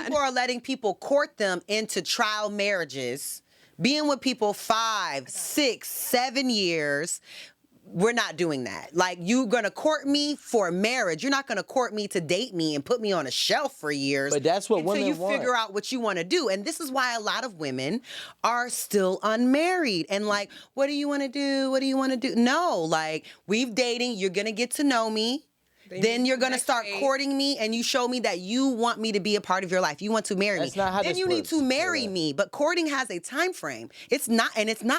people are letting people court them into trial marriages, being with people 5, 6, 7 years. We're not doing that. Like, you're going to court me for marriage. You're not going to court me to date me and put me on a shelf for years. But that's what women want. Until you figure out what you want to do. And this is why a lot of women are still unmarried. And like, what do you want to do? What do you want to do? No, like, we've dating. You're going to get to know me. Then you're going to start courting me, and you show me that you want me to be a part of your life. You want to marry me. That's not how then this you works. need to marry me. But courting has a time frame. It's not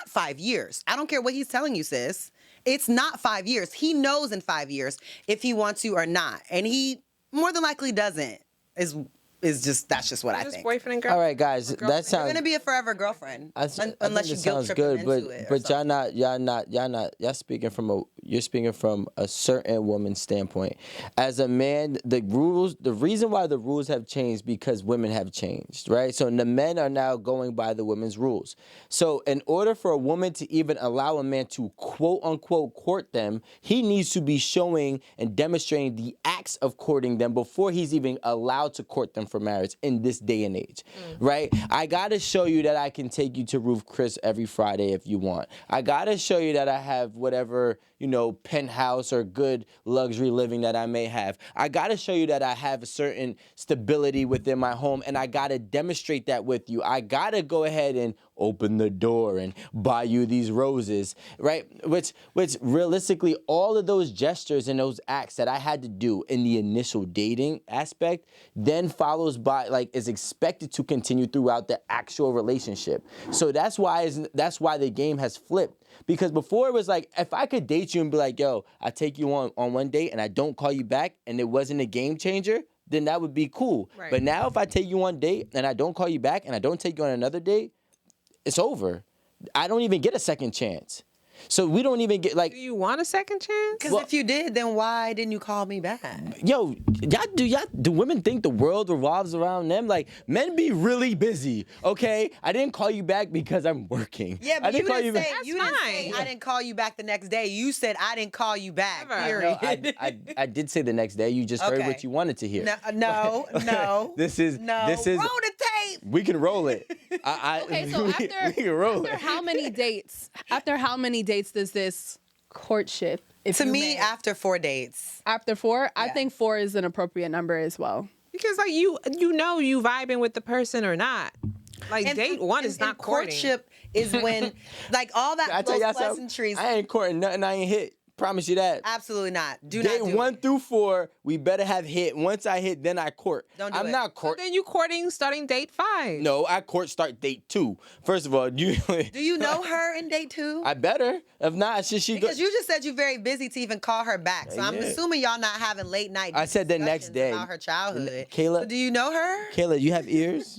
5 years. I don't care what he's telling you, sis. It's not 5 years. He knows in 5 years if he wants to or not. And he more than likely doesn't. That's just what I think. Boyfriend and girlfriend. All right, guys, that sounds. You're gonna be a forever girlfriend, unless you guilt trip good, him into it. But y'all speaking from a certain woman's standpoint. As a man, the reason why the rules have changed because women have changed, right? So the men are now going by the women's rules. So in order for a woman to even allow a man to quote unquote court them, he needs to be showing and demonstrating the acts of courting them before he's even allowed to court them for marriage in this day and age, right? I gotta show you that I can take you to Roof Chris every Friday if you want. I gotta show you that I have whatever, penthouse or good luxury living that I may have. I gotta show you that I have a certain stability within my home, and I gotta demonstrate that with you. I gotta go ahead and open the door and buy you these roses, right? Which realistically, all of those gestures and those acts that I had to do in the initial dating aspect then follows by, is expected to continue throughout the actual relationship. So that's why the game has flipped. Because before it was like, if I could date you and be like, yo, I take you on one date and I don't call you back and it wasn't a game changer, then that would be cool. Right. But now if I take you on date and I don't call you back and I don't take you on another date, it's over. I don't even get a second chance. So we don't even get Do you want a second chance? Because if you did, then why didn't you call me back? Yo, do women think the world revolves around them? Like, men be really busy, okay? I didn't call you back because I'm working. Yeah, but I didn't you call didn't you say, back. you didn't say I didn't call you back the next day. You said I didn't call you back. Period. No, I did say the next day. You just heard what you wanted to hear. No. This is roll the tape. We can roll it. Okay, so after how many dates? After how many dates does this courtship? To me, after 4 dates. After 4, I think 4 is an appropriate number as well. Because you vibing with the person or not. Date 1 is not courting. Courtship is when all that those pleasantries. I ain't courting nothing I ain't hit. Promise you that. Absolutely not. Date not do 1 through 4, we better have hit. Once I hit, then I court. I'm not courting. So then you courting starting date 5. No, I court start date 2. First of all, do you know her in date 2? I better. If not, she because you just said you're very busy to even call her back. So I'm assuming y'all not having late night. I said the next day about her childhood. Kayla, so do you know her? Kayla, you have ears?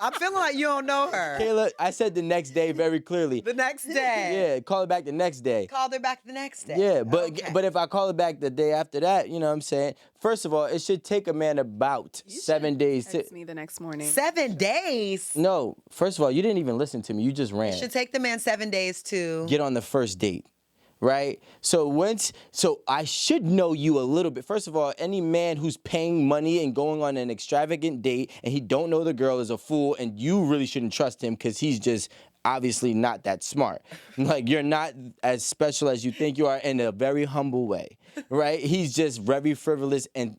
I'm feeling like you don't know her. Kayla, I said the next day very clearly. The next day. Yeah, call her back the next day. Called her back the next day. Yeah, but if I call her back the day after that, you know what I'm saying? First of all, it should take a man about 7 days to text me the next morning. 7 days? No, first of all, you didn't even listen to me. You just ran. It should take the man 7 days to get on the first date. Right? So I should know you a little bit. First of all, any man who's paying money and going on an extravagant date and he don't know the girl is a fool, and you really shouldn't trust him because he's just obviously not that smart. You're not as special as you think you are in a very humble way. Right? He's just very frivolous and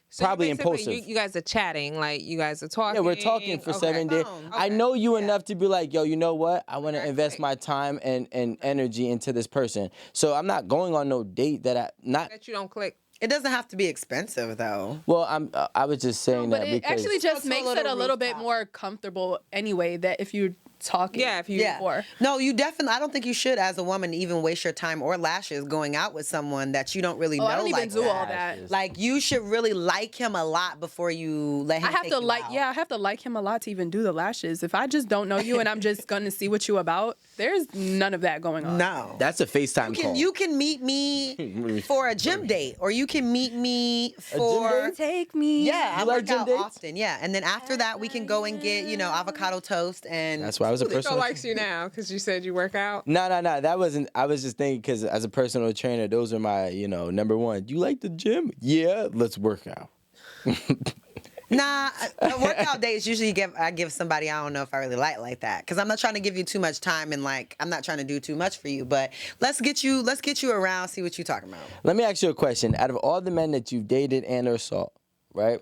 so probably impulsive. You guys are chatting, you guys are talking. Yeah, we're talking for 7 days. Okay. I know you enough to be like, yo, you know what? I want to invest my time and energy into this person. So I'm not going on no date that you don't click. It doesn't have to be expensive though. Well, I was just saying that because it actually just makes it a little bit more comfortable anyway. That if you talking. Yeah, if you before. No, you definitely. I don't think you should, as a woman, even waste your time or lashes going out with someone that you don't really know. I don't even do all that. Like, you should really like him a lot before you let him. I have to like. Out. Yeah, I have to like him a lot to even do the lashes. If I just don't know you and I'm just gonna see what you about, there's none of that going on. No, that's a FaceTime call. You can meet me for a gym date, or you can meet me for take me. Yeah, I work out often. Yeah, and then after that we can go and get avocado toast and. That's why I was a personal. Likes you now because you said you work out. No. That wasn't. I was just thinking because as a personal trainer, those are my number one. Do you like the gym? Yeah, let's work out. Nah, a workout day is usually I give somebody I don't know if I really like that, because I'm not trying to give you too much time and like I'm not trying to do too much for you. But let's get you around, see what you're talking about. Let me ask you a question. Out of all the men that you've dated and or saw, right?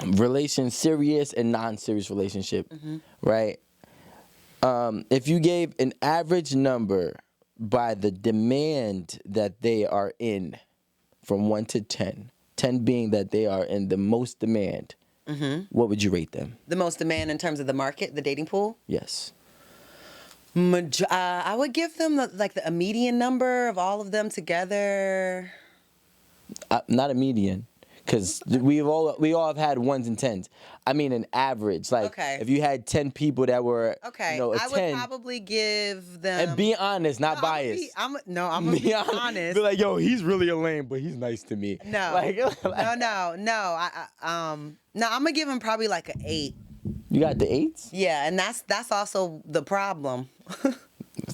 Serious and non-serious relationship, right? If you gave an average number by the demand that they are in, from 1 to 10, 10 being that they are in the most demand, what would you rate them? The most demand in terms of the market, the dating pool? Yes. I would give them a median number of all of them together. Not a median, because we all have had 1s and 10s. I mean an average. Like, okay. If you had 10 people that were, okay, a I 10, would probably give them. and be honest, not biased. I'm gonna be honest. Be like, yo, he's really a lame, but he's nice to me. No, no. I'm gonna give him probably like an 8. You got the 8s? Yeah, and that's also the problem.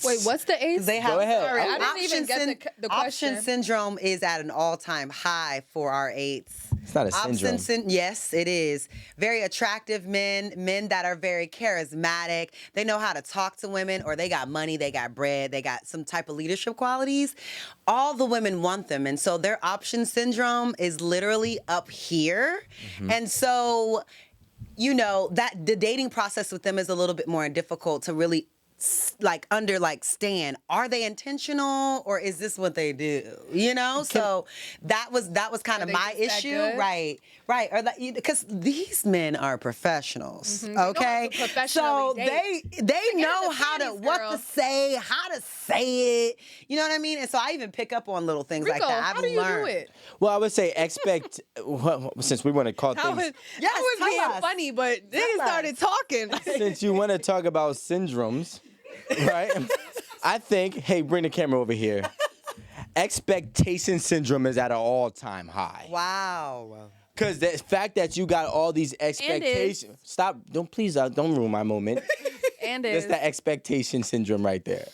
Wait, what's the age? They have. Go ahead. Sorry, I didn't even get the question. Option syndrome is at an all-time high for our 8s. It's not a syndrome. Yes, it is. Very attractive men that are very charismatic. They know how to talk to women, or they got money, they got bread, they got some type of leadership qualities. All the women want them, and so their option syndrome is literally up here. And so, that the dating process with them is a little bit more difficult to really understand. Are they intentional, or is this what they do? So that was kind of my issue, right? Or because these men are professionals, okay? So they know what to say, how to say it. You know what I mean? And so I even pick up on little things like that. How do you do it? Well, I would say since we want to call things. I was being funny, but then started talking. Since you want to talk about syndromes, right? I think, hey, bring the camera over here. Expectation syndrome is at an all-time high. Wow. Because the fact that you got all these expectations. Don't ruin my moment. That's that expectation syndrome right there.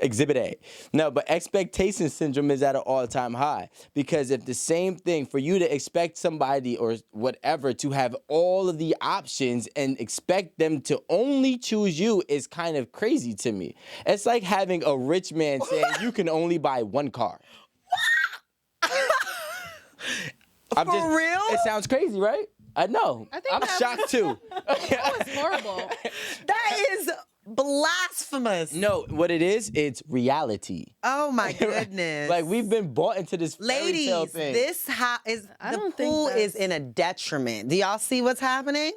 Exhibit A. No, but expectation syndrome is at an all-time high, because if the same thing, for you to expect somebody or whatever to have all of the options and expect them to only choose you is kind of crazy to me. It's like having a rich man saying you can only buy one car. For real? It sounds crazy, right? I know. I'm shocked too. That was horrible. That is blasphemous. No, what it is, it's reality. Oh my goodness. Like, we've been bought into this fairy tale Ladies, thing. the pool is in a detriment. Do y'all see what's happening?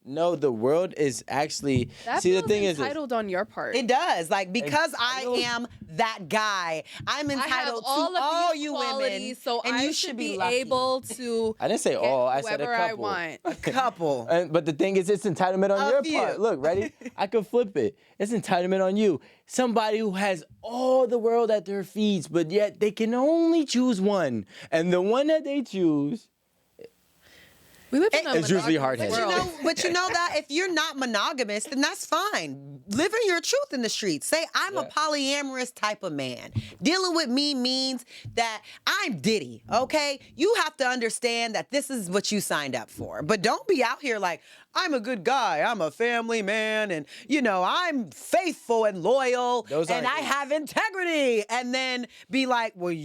No, the world is actually. That see, the feels thing entitled on your part. It does. Because I am that guy, I'm entitled to all you women, so and I you should be be able to. I didn't say all. I said a whoever couple. I want. a couple. But the thing is, it's entitlement on your few. part. Look, ready? I could flip it. It's entitlement on you. Somebody who has all the world at their feet, but yet they can only choose one, and the one that they choose. We live in a It's usually monogamous hard-headed. world. But you know that if you're not monogamous, then that's fine. Living your truth in the streets. Say, I'm a polyamorous type of man. Dealing with me means that I'm Diddy, okay? You have to understand that this is what you signed up for. But don't be out here like, I'm a good guy. I'm a family man. And, I'm faithful and loyal. And I have integrity. And then be like, well,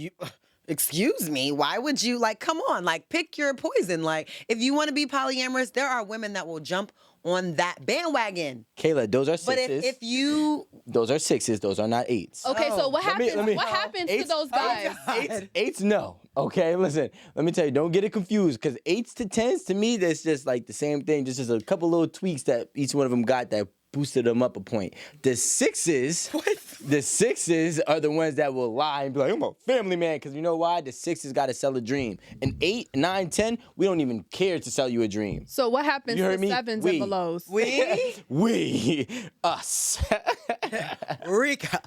excuse me, why would you, come on, pick your poison. If you want to be polyamorous, there are women that will jump on that bandwagon. Kayla, those are 6s. But if you... Those are 6s, those are not 8s. Okay, so what happens? let me- What happens to those guys? 8s, no. Okay, listen, let me tell you, don't get it confused, because 8s to 10s, to me, that's just like the same thing, just a couple little tweaks that each one of them got that boosted them up a point. The 6s, the 6s are the ones that will lie and be like, I'm a family man, because you know why? The 6s got to sell a dream. And 8, 9, 10, we don't even care to sell you a dream. So what happens You to heard me? 7s and We. belows? We? We, us. Rika.